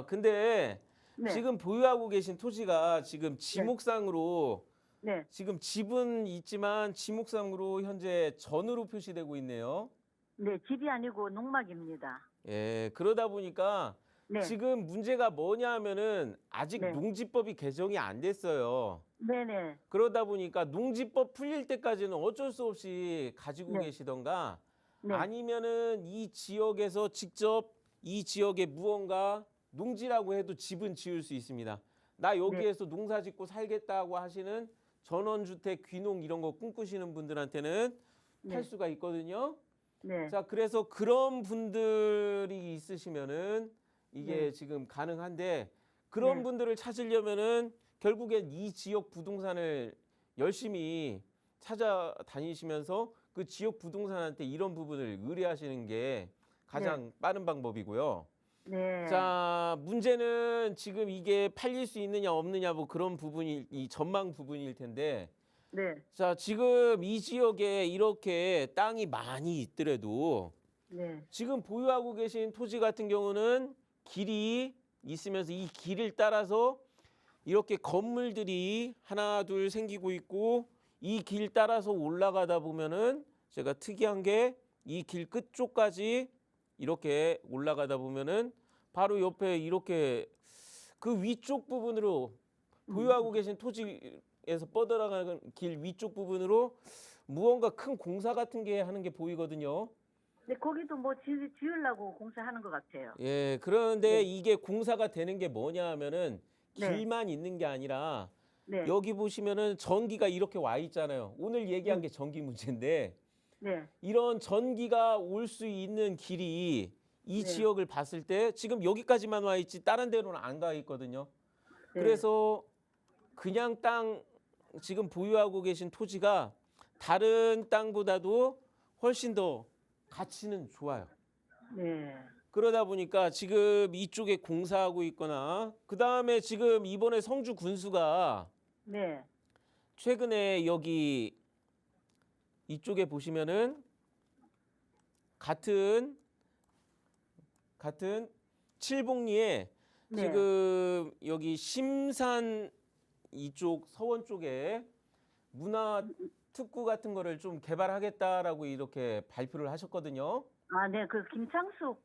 근데 네. 지금 보유하고 계신 토지가 지금 지목상으로 네. 지금 집은 있지만 지목상으로 현재 전으로 표시되고 있네요. 네, 집이 아니고 농막입니다. 예, 그러다 보니까 네. 지금 문제가 뭐냐 하면은 아직 네. 농지법이 개정이 안 됐어요. 네네. 그러다 보니까 농지법 풀릴 때까지는 어쩔 수 없이 가지고 네. 계시던가 네. 아니면은 이 지역에서 직접 이 지역에 무언가 농지라고 해도 집은 지을 수 있습니다. 나 여기에서 농사 짓고 살겠다고 하시는 전원주택, 귀농 이런 거 꿈꾸시는 분들한테는 팔 네. 수가 있거든요. 네. 자, 그래서 그런 분들이 있으시면은 이게 네. 지금 가능한데 그런 네. 분들을 찾으려면은 결국엔 이 지역 부동산을 열심히 찾아다니시면서 그 지역 부동산한테 이런 부분을 의뢰하시는 게 가장 빠른 방법이고요. 네. 자, 문제는 지금 이게 팔릴 수 있느냐 없느냐 뭐 그런 부분이 이 전망 부분일 텐데 네. 자, 지금 이 지역에 이렇게 땅이 많이 있더라도 네. 지금 보유하고 계신 토지 같은 경우는 길이 있으면서 이 길을 따라서 이렇게 건물들이 하나 둘 생기고 있고 이 길 따라서 올라가다 보면은 제가 특이한 게 이 길 끝쪽까지 이렇게 올라가다 보면은 바로 옆에 이렇게 그 위쪽 부분으로 보유하고 계신 토지에서 뻗어나가는 길 위쪽 부분으로 무언가 큰 공사 같은 게 하는 게 보이거든요. 네, 거기도 뭐 지으려고 공사하는 것 같아요. 예, 그런데 네. 이게 공사가 되는 게 뭐냐 하면은 네. 길만 있는 게 아니라 네. 여기 보시면은 전기가 이렇게 와 있잖아요. 오늘 얘기한 게 전기 문제인데 네. 이런 전기가 올 수 있는 길이 이 네. 지역을 봤을 때 지금 여기까지만 와 있지 다른 데로는 안 가 있거든요. 네. 그래서 그냥 땅 지금 보유하고 계신 토지가 다른 땅보다도 훨씬 더 가치는 좋아요. 네. 그러다 보니까 지금 이쪽에 공사하고 있거나 그 다음에 지금 이번에 성주 군수가 네. 최근에 여기 이쪽에 보시면은 같은 칠봉리에 네. 지금 여기 심산 이쪽 서원 쪽에 문화 특구 같은 거를 좀 개발하겠다라고 이렇게 발표를 하셨거든요. 네. 그 김창숙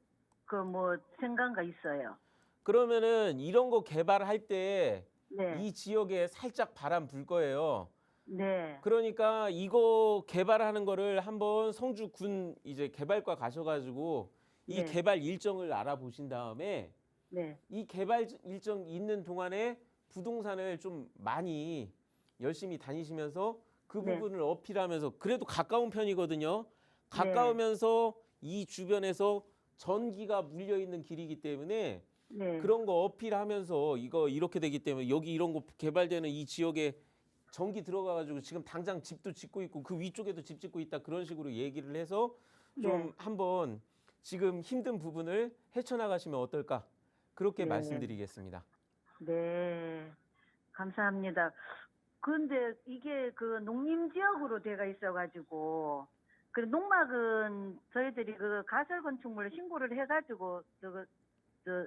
뭐 생각가 있어요. 그러면은 이런 거 개발할 때 네. 이 지역에 살짝 바람 불 거예요. 네. 그러니까 이거 개발하는 거를 한번 성주군 이제 개발과 가셔가지고 이 네. 개발 일정을 알아보신 다음에 네. 이 개발 일정 있는 동안에 부동산을 좀 많이 열심히 다니시면서 그 네. 부분을 어필하면서 그래도 가까운 편이거든요. 네. 가까우면서 이 주변에서 전기가 물려 있는 길이기 때문에 네. 그런 거 어필하면서 이거 이렇게 되기 때문에 여기 이런 거 개발되는 이 지역에 전기 들어가 가지고 지금 당장 집도 짓고 있고 그 위쪽에도 집 짓고 있다 그런 식으로 얘기를 해서 좀 네. 한번 지금 힘든 부분을 헤쳐나가시면 어떨까 그렇게 네. 말씀드리겠습니다. 네. 감사합니다. 그런데 이게 그 농림지역으로 돼가 있어가지고 그 농막은 저희들이 그 가설 건축물을 신고를 해가지고 저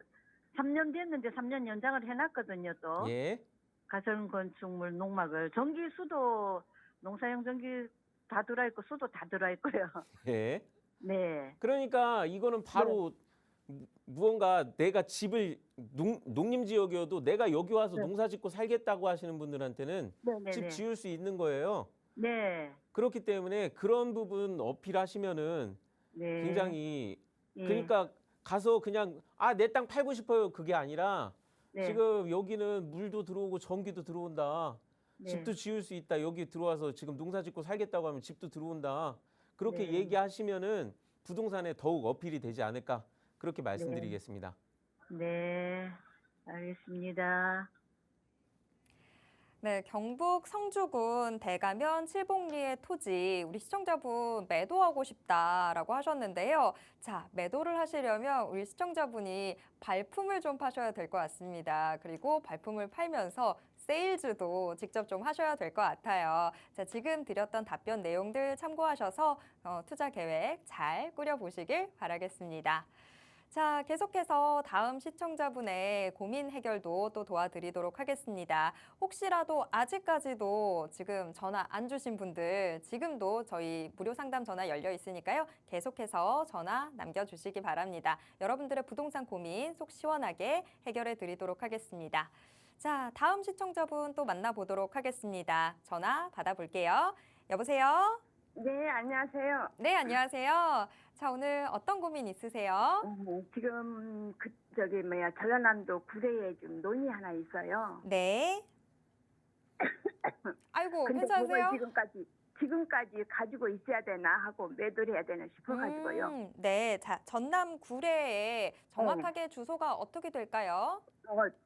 3년 됐는데 3년 연장을 해놨거든요. 또 예. 가설 건축물 농막을 전기 수도 농사용 전기 다 들어 있고 수도 다 들어 있고요. 예. 네. 그러니까 이거는 바로 무언가 내가 집을 농림지역이어도 내가 여기 와서 네. 농사 짓고 살겠다고 하시는 분들한테는 네네네. 집 지을 수 있는 거예요. 네. 그렇기 때문에 그런 부분 어필하시면은 네. 굉장히 예. 그러니까 가서 그냥 내 땅 팔고 싶어요 그게 아니라 네. 지금 여기는 물도 들어오고 전기도 들어온다. 네. 집도 지을 수 있다. 여기 들어와서 지금 농사 짓고 살겠다고 하면 집도 들어온다. 그렇게 네. 얘기하시면은 부동산에 더욱 어필이 되지 않을까 그렇게 말씀드리겠습니다. 네. 알겠습니다. 네, 경북 성주군 대가면 칠봉리의 토지 우리 시청자분 매도하고 싶다라고 하셨는데요. 자, 매도를 하시려면 우리 시청자분이 발품을 좀 파셔야 될 것 같습니다. 그리고 발품을 팔면서 세일즈도 직접 좀 하셔야 될 것 같아요. 자, 지금 드렸던 답변 내용들 참고하셔서 투자 계획 잘 꾸려보시길 바라겠습니다. 자, 계속해서 다음 시청자분의 고민 해결도 또 도와드리도록 하겠습니다. 혹시라도 아직까지도 지금 전화 안 주신 분들 지금도 저희 무료 상담 전화 열려 있으니까요. 계속해서 전화 남겨주시기 바랍니다. 여러분들의 부동산 고민 속 시원하게 해결해 드리도록 하겠습니다. 자, 다음 시청자분 또 만나보도록 하겠습니다. 전화 받아볼게요. 여보세요? 네, 안녕하세요. 네, 안녕하세요. 자, 오늘 어떤 고민 있으세요? 지금 전라남도 구례에 지금 논이 하나 있어요. 네. 아이고, 근데 괜찮으세요? 그걸 지금까지 가지고 있어야 되나 하고 매도를 해야 되나 싶어가지고요. 네. 자, 전남 구례에 정확하게 주소가 어떻게 될까요?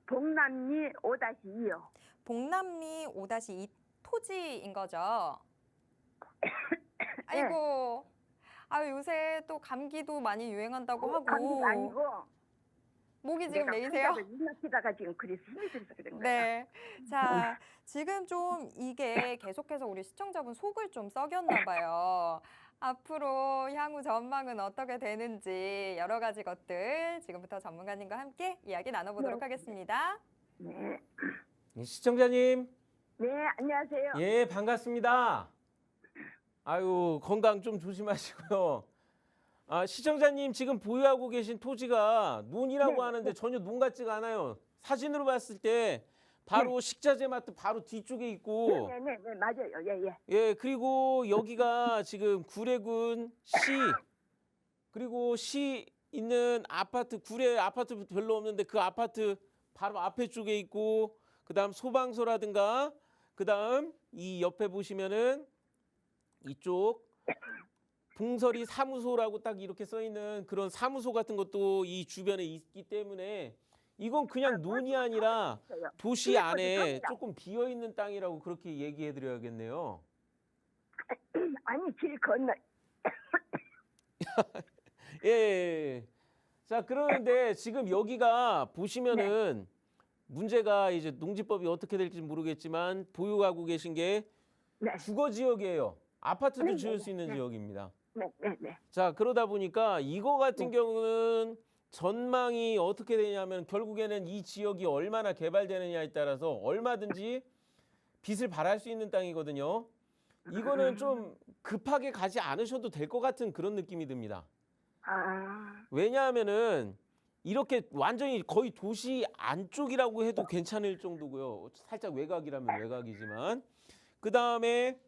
동남리 5-2요. 봉남리 5-2 토지인 거죠? 아이고. 요새 또 감기도 많이 유행한다고 하고. 감기가 아니고 목이 지금 내가 메이세요? 일러치다가 지금 그래서 힘이 들어서 그런 거예요. 네. 자, 지금 좀 이게 계속해서 우리 시청자분 속을 좀 썩였나 봐요. 앞으로 향후 전망은 어떻게 되는지 여러 가지 것들 지금부터 전문가님과 함께 이야기 나눠보도록 네. 하겠습니다. 네. 시청자님, 네, 안녕하세요. 예, 반갑습니다. 아유, 건강 좀 조심하시고요. 시청자님 지금 보유하고 계신 토지가 논이라고 네, 하는데 전혀 논 같지가 않아요. 사진으로 봤을 때 바로 식자재 마트 바로 뒤쪽에 있고 네, 맞아요. 예. 예, 그리고 여기가 지금 구례군 그리고 시 있는 아파트, 구례 아파트 별로 없는데 그 아파트 바로 앞에 쪽에 있고 그다음 소방서라든가 그다음 이 옆에 보시면은 이쪽 봉설이 사무소라고 딱 이렇게 써 있는 그런 사무소 같은 것도 이 주변에 있기 때문에 이건 그냥 논이 아니라 도시 안에 조금 비어 있는 땅이라고 그렇게 얘기해 드려야겠네요. 아니, 길 건너. 예. 자, 그런데 지금 여기가 보시면은 문제가 이제 농지법이 어떻게 될지 모르겠지만 보유하고 계신 게 네. 주거 지역이에요. 아파트도 네, 지을 네, 수 있는 네. 지역입니다. 네. 자, 그러다 보니까 이거 같은 경우는 전망이 어떻게 되냐면 결국에는 이 지역이 얼마나 개발되느냐에 따라서 얼마든지 빚을 발할 수 있는 땅이거든요. 이거는 좀 급하게 가지 않으셔도 될 것 같은 그런 느낌이 듭니다. 왜냐하면은 이렇게 완전히 거의 도시 안쪽이라고 해도 괜찮을 정도고요. 살짝 외곽이라면 외곽이지만 그 다음에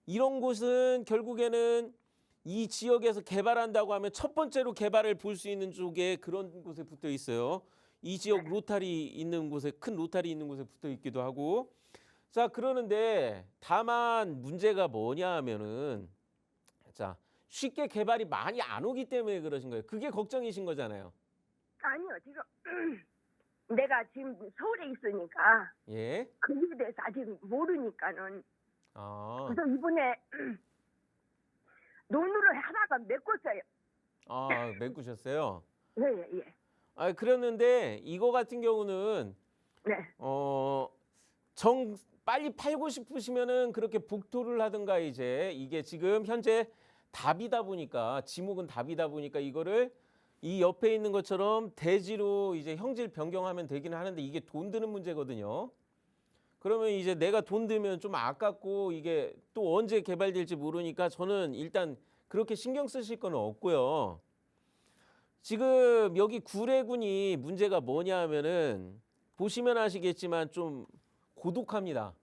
이런 곳은 결국에는 이 지역에서 개발한다고 하면 첫 번째로 개발을 볼 수 있는 쪽에 그런 곳에 붙어 있어요. 이 지역 로타리 있는 곳에, 큰 로타리 있는 곳에 붙어 있기도 하고. 자, 그러는데 다만 문제가 뭐냐 하면은, 자, 쉽게 개발이 많이 안 오기 때문에 그러신 거예요. 그게 걱정이신 거잖아요. 아니요, 지금 내가 지금 서울에 있으니까 예. 거기에 대해서 아직 모르니까는. 아, 그래서 이번에 논으로 하나가 메꿨어요. 아, 메꾸셨어요. 예, 예, 예. 아, 그랬는데 이거 같은 경우는 네. 빨리 팔고 싶으시면은 그렇게 복토를 하든가, 이제 이게 지금 현재 답이다 보니까, 지목은 답이다 보니까 이거를 이 옆에 있는 것처럼 대지로 이제 형질 변경하면 되기는 하는데 이게 돈 드는 문제거든요. 그러면 이제 내가 돈 들면 좀 아깝고 이게 또 언제 개발될지 모르니까 저는 일단 그렇게 신경 쓰실 건 없고요. 지금 여기 구례군이 문제가 뭐냐 하면은 보시면 아시겠지만 좀 고독합니다.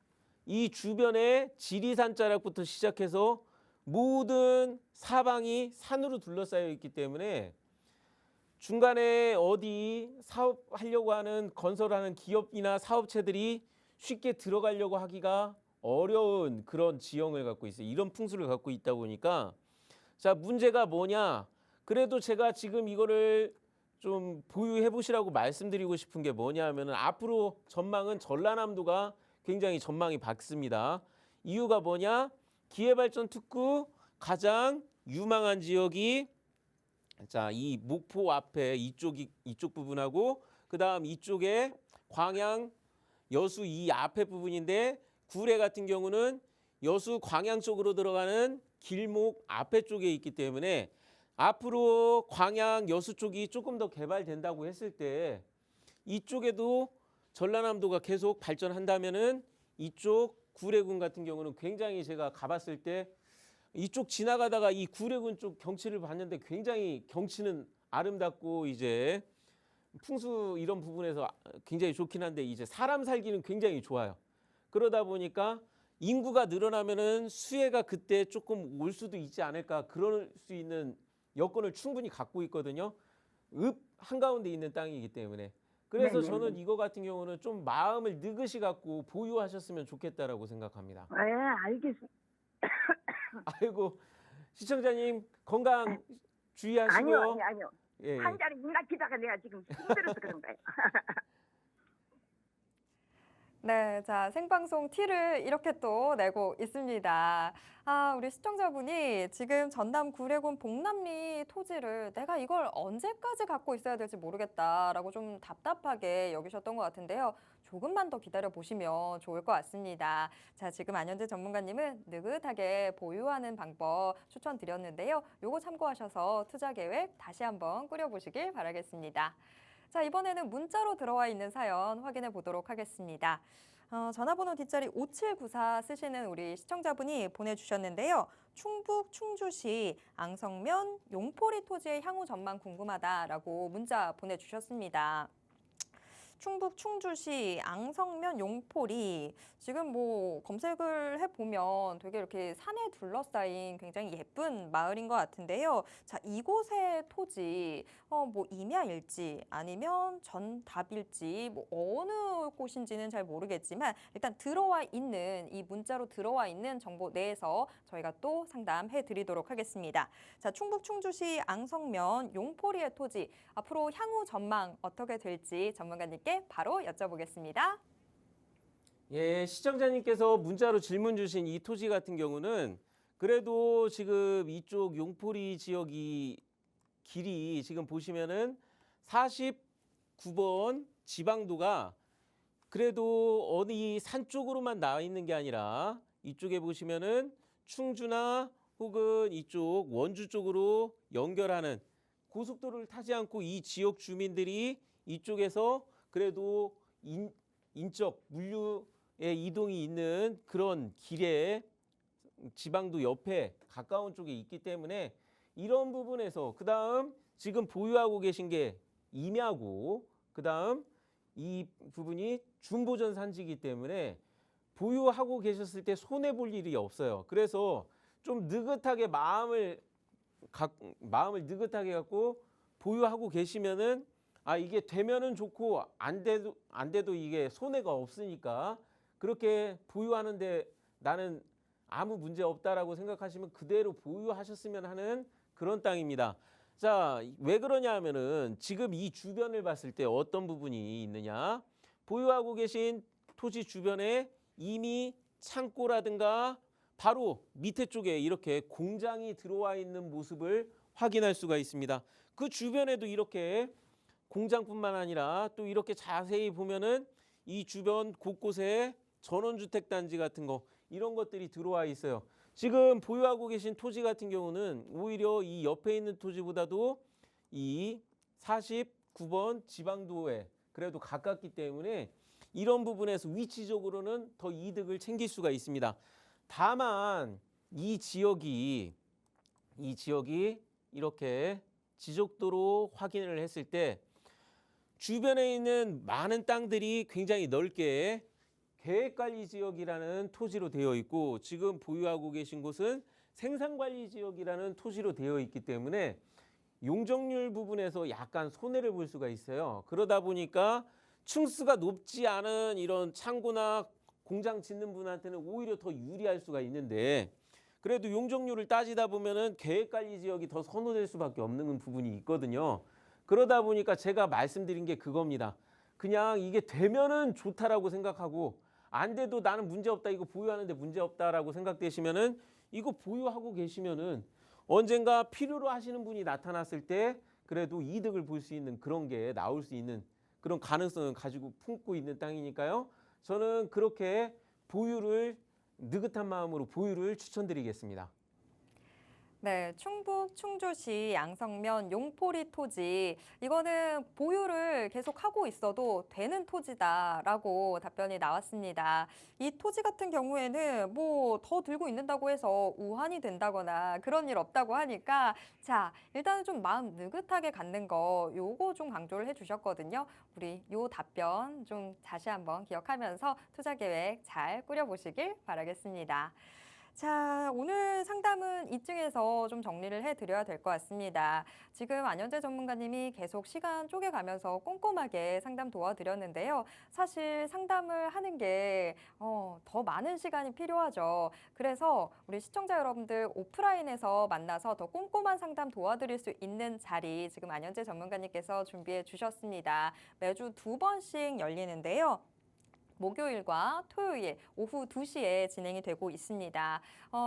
이 주변에 지리산 자락부터 시작해서 모든 사방이 산으로 둘러싸여 있기 때문에 중간에 어디 사업하려고 하는, 건설하는 기업이나 사업체들이 쉽게 들어가려고 하기가 어려운 그런 지형을 갖고 있어요. 이런 풍수를 갖고 있다 보니까, 자, 문제가 뭐냐? 그래도 제가 지금 이거를 좀 보유해 보시라고 말씀드리고 싶은 게 뭐냐 하면은, 앞으로 전망은 전라남도가 굉장히 전망이 밝습니다. 이유가 뭐냐? 기회발전 특구 가장 유망한 지역이, 자, 이 목포 앞에 이쪽 부분하고, 그다음 이쪽에 광양, 여수 이 앞에 부분인데, 구례 같은 경우는 여수 광양 쪽으로 들어가는 길목 앞에 쪽에 있기 때문에 앞으로 광양 여수 쪽이 조금 더 개발된다고 했을 때 이쪽에도 전라남도가 계속 발전한다면은 이쪽 구례군 같은 경우는 굉장히, 제가 가봤을 때 이쪽 지나가다가 이 구례군 쪽 경치를 봤는데 굉장히 경치는 아름답고 이제 풍수 이런 부분에서 굉장히 좋긴 한데 이제 사람 살기는 굉장히 좋아요. 그러다 보니까 인구가 늘어나면은 수해가 그때 조금 올 수도 있지 않을까, 그럴 수 있는 여건을 충분히 갖고 있거든요. 읍 한가운데 있는 땅이기 때문에. 그래서 네네네. 저는 이거 같은 경우는 좀 마음을 느긋이 갖고 보유하셨으면 좋겠다라고 생각합니다. 예, 알겠습니다. 아이고, 시청자님 건강 주의하시고요. 아니요. 예, 예. 한 자리 일낚이다가 내가 지금 힘들어서 그런 거예요. 네, 자, 생방송 티를 이렇게 또 내고 있습니다. 아, 우리 시청자분이 지금 전남 구례군 봉남리 토지를 내가 이걸 언제까지 갖고 있어야 될지 모르겠다라고 좀 답답하게 여기셨던 것 같은데요. 조금만 더 기다려 보시면 좋을 것 같습니다. 자, 지금 안현재 전문가님은 느긋하게 보유하는 방법 추천드렸는데요. 요거 참고하셔서 투자 계획 다시 한번 꾸려보시길 바라겠습니다. 자, 이번에는 문자로 들어와 있는 사연 확인해 보도록 하겠습니다. 전화번호 뒷자리 5794 쓰시는 우리 시청자분이 보내주셨는데요. 충북 충주시 앙성면 용포리 토지의 향후 전망 궁금하다라고 문자 보내주셨습니다. 충북 충주시 앙성면 용포리, 지금 뭐 검색을 해보면 되게 이렇게 산에 둘러싸인 굉장히 예쁜 마을인 것 같은데요. 자, 이곳의 토지 뭐 임야일지 아니면 전답일지 뭐 어느 곳인지는 잘 모르겠지만 일단 들어와 있는, 이 문자로 들어와 있는 정보 내에서 저희가 또 상담해 드리도록 하겠습니다. 자, 충북 충주시 앙성면 용포리의 토지, 앞으로 향후 전망 어떻게 될지 전문가님께 바로 여쭤보겠습니다. 예, 시청자님께서 문자로 질문 주신 이 토지 같은 경우는 그래도 지금 이쪽 용포리 지역이 길이 지금 보시면은 49번 지방도가 그래도 어디 산 쪽으로만 나와 있는 게 아니라 이쪽에 보시면은 충주나 혹은 이쪽 원주 쪽으로 연결하는 고속도로를 타지 않고 이 지역 주민들이 이쪽에서 그래도 인적 물류의 이동이 있는 그런 길에 지방도 옆에 가까운 쪽에 있기 때문에 이런 부분에서, 그다음 지금 보유하고 계신 게 임야고, 그다음 이 부분이 준보전 산지이기 때문에 보유하고 계셨을 때 손해 볼 일이 없어요. 그래서 좀 느긋하게 마음을 마음을 느긋하게 갖고 보유하고 계시면은 이게 되면은 좋고 안 돼도 이게 손해가 없으니까 그렇게 보유하는데 나는 아무 문제 없다라고 생각하시면 그대로 보유하셨으면 하는 그런 땅입니다. 자, 왜 그러냐 하면은 지금 이 주변을 봤을 때 어떤 부분이 있느냐? 보유하고 계신 토지 주변에 이미 창고라든가 바로 밑에 쪽에 이렇게 공장이 들어와 있는 모습을 확인할 수가 있습니다. 그 주변에도 이렇게 공장뿐만 아니라 또 이렇게 자세히 보면은 이 주변 곳곳에 전원주택 단지 같은 거 이런 것들이 들어와 있어요. 지금 보유하고 계신 토지 같은 경우는 오히려 이 옆에 있는 토지보다도 이 49번 지방도에 그래도 가깝기 때문에 이런 부분에서 위치적으로는 더 이득을 챙길 수가 있습니다. 다만 이 지역이 이렇게 지적도로 확인을 했을 때 주변에 있는 많은 땅들이 굉장히 넓게 계획관리지역이라는 토지로 되어 있고 지금 보유하고 계신 곳은 생산관리지역이라는 토지로 되어 있기 때문에 용적률 부분에서 약간 손해를 볼 수가 있어요. 그러다 보니까 층수가 높지 않은 이런 창고나 공장 짓는 분한테는 오히려 더 유리할 수가 있는데 그래도 용적률을 따지다 보면은 계획관리지역이 더 선호될 수밖에 없는 부분이 있거든요. 그러다 보니까 제가 말씀드린 게 그겁니다. 그냥 이게 되면은 좋다라고 생각하고 안 돼도 나는 문제 없다 이거 보유하는데 문제 없다라고 생각되시면은 이거 보유하고 계시면은 언젠가 필요로 하시는 분이 나타났을 때 그래도 이득을 볼 수 있는 그런 게 나올 수 있는 그런 가능성을 가지고 품고 있는 땅이니까요. 저는 그렇게 느긋한 마음으로 보유를 추천드리겠습니다. 네, 충북 충주시 양성면 용포리 토지 이거는 보유를 계속 하고 있어도 되는 토지다라고 답변이 나왔습니다. 이 토지 같은 경우에는 뭐 더 들고 있는다고 해서 우환이 된다거나 그런 일 없다고 하니까 자, 일단은 좀 마음 느긋하게 갖는 거 요거 좀 강조를 해주셨거든요. 우리 요 답변 좀 다시 한번 기억하면서 투자 계획 잘 꾸려보시길 바라겠습니다. 자, 오늘 상담은 이쯤에서 좀 정리를 해드려야 될 것 같습니다. 지금 안현재 전문가님이 계속 시간 쪼개가면서 꼼꼼하게 상담 도와드렸는데요. 사실 상담을 하는 게 더 많은 시간이 필요하죠. 그래서 우리 시청자 여러분들 오프라인에서 만나서 더 꼼꼼한 상담 도와드릴 수 있는 자리 지금 안현재 전문가님께서 준비해 주셨습니다. 매주 2번씩 열리는데요. 목요일과 토요일 오후 2시에 진행이 되고 있습니다.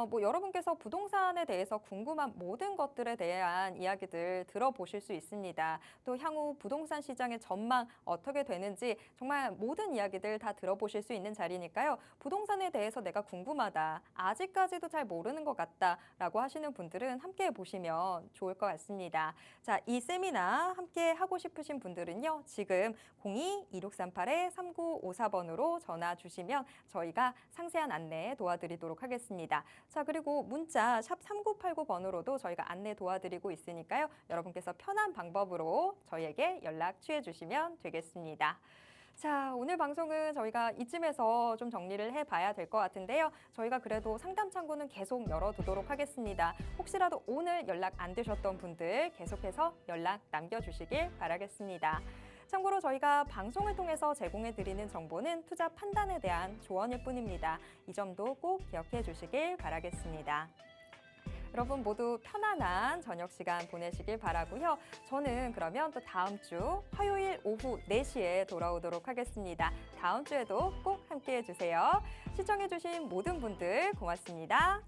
뭐 여러분께서 부동산에 대해서 궁금한 모든 것들에 대한 이야기들 들어보실 수 있습니다. 또 향후 부동산 시장의 전망 어떻게 되는지 정말 모든 이야기들 다 들어보실 수 있는 자리니까요. 부동산에 대해서 내가 궁금하다, 아직까지도 잘 모르는 것 같다라고 하시는 분들은 함께 보시면 좋을 것 같습니다. 자, 이 세미나 함께 하고 싶으신 분들은요. 지금 02-2638-3954번으로 전화 주시면 저희가 상세한 안내 도와드리도록 하겠습니다. 자, 그리고 문자 샵 3989번으로도 저희가 안내 도와드리고 있으니까요. 여러분께서 편한 방법으로 저희에게 연락 취해 주시면 되겠습니다. 자, 오늘 방송은 저희가 이쯤에서 좀 정리를 해봐야 될 것 같은데요. 저희가 그래도 상담 창구는 계속 열어두도록 하겠습니다. 혹시라도 오늘 연락 안 되셨던 분들 계속해서 연락 남겨주시길 바라겠습니다. 참고로 저희가 방송을 통해서 제공해드리는 정보는 투자 판단에 대한 조언일 뿐입니다. 이 점도 꼭 기억해 주시길 바라겠습니다. 여러분 모두 편안한 저녁 시간 보내시길 바라고요. 저는 그러면 또 다음 주 화요일 오후 4시에 돌아오도록 하겠습니다. 다음 주에도 꼭 함께해 주세요. 시청해 주신 모든 분들 고맙습니다.